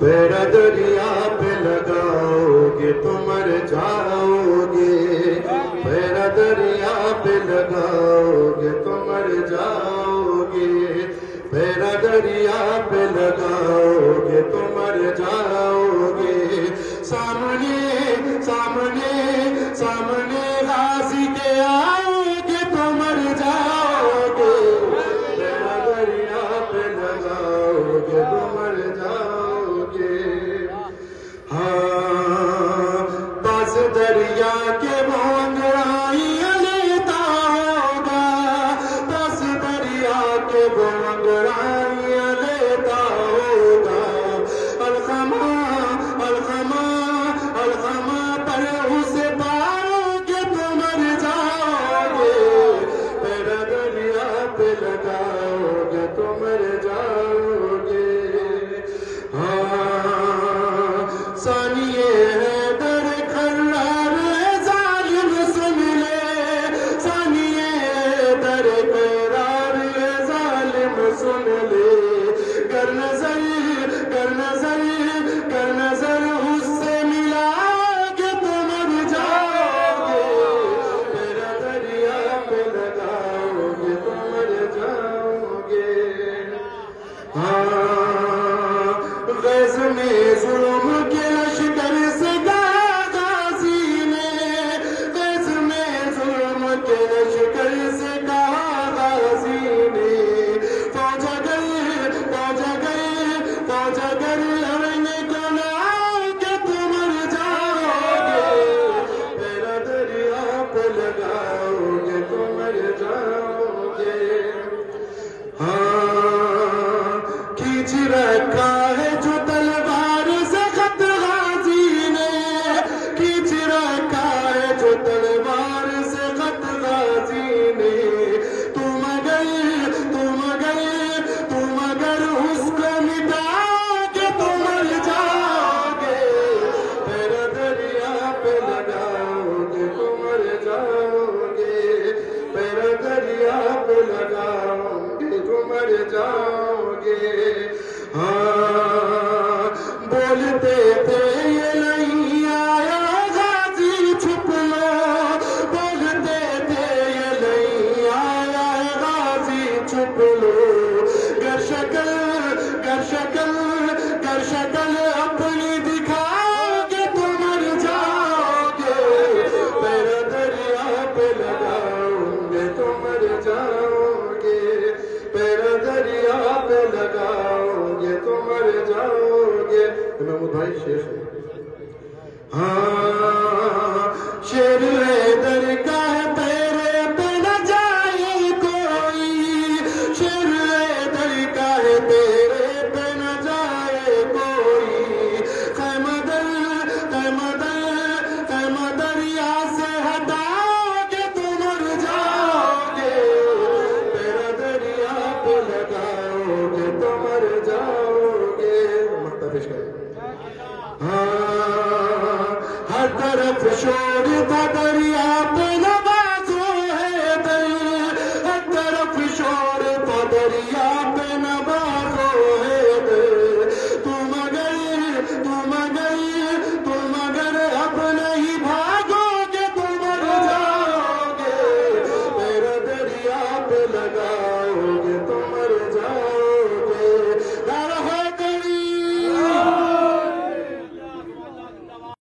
پیرا دریا پہ لگاؤ گے تو مر جاؤ گے، پیرا دریا پہ لگاؤ گے تو مر جاؤ گے، پیرا دریا پہ لگاؤ گے تو مر جاؤ گے، سامنے سامنے سامنے غازی کے آؤ گے تو مر جاؤ گے، پیرا دریا پہ لگاؤ گے تو مر جاؤ گے۔ ہاں پاس دریا کے وہ انگڑائیاں لیتا ہوگا، پاس دریا کے وہ انگڑائیاں لیتا ہوگا، الخما الخما الخما پر اسے پاؤ گے تو مر جاؤ گے، پیرا دریا پہ لگاؤ گے تو مر جاؤ گے۔ ثانیہ حیدر کھرار ظالم سن لے، ثانیہ حیدر کھرار ظالم سن لے، گر نظر گر نظر گر نظر اس سے ملا کے تو مر جاؤ گے، پیرا دریا پہ لگاؤ گے تو مر جاؤ گے۔ غیظ میں ظلم کے لشکر سے غازی نے، غیظ میں ظلم کے لشکر سے غازی نے، فوج اگر فوج اگر فوج اگر لڑنے کو نہ آؤ گے تو مر جاؤ گے، پیرا دریا پہ لگاؤ گے تو مر جاؤ گے۔ کھینچ رکھا ہے جو تلوار سے خط غازی نے، کھینچ رکھا ہے جو تلوار سے خط غازی نے، تم اگر تم اگر تم اگر اس کو مٹاؤ گے تو مر جاؤ گے، پیرا دریا پہ لگاؤ گے تو مر جاؤ گے، پیرا دریا پہ لگاؤ گے تو مر جاؤ گے۔ بولتے تھے یہ نہیں آیا غازی چھپ لو، بولتے تھے یہ نہیں آیا غازی چھپ لو، گر شکل گر شکل گر شکل اپنی دکھاؤ گے تو مر جاؤ گے، پیرا دریا پہ لگاؤ گے تو مر جاؤ گے، پیرا دریا پہ لگاؤ گے تو مر جاؤ گے۔ محمود بھائی شیخ شیر حیدر کا ہے پیرے پہ نہ جائے کوئی، شیر حیدر کا ہے پیرے پہ نہ جائے کوئی، خیمہ دریا سے ہٹاؤ گے تو مر جاؤ گے، پیرا دریا پہ لگاؤ گے تو مر جاؤ گے۔ مختلف ہر طرف شور تھا دریا پہ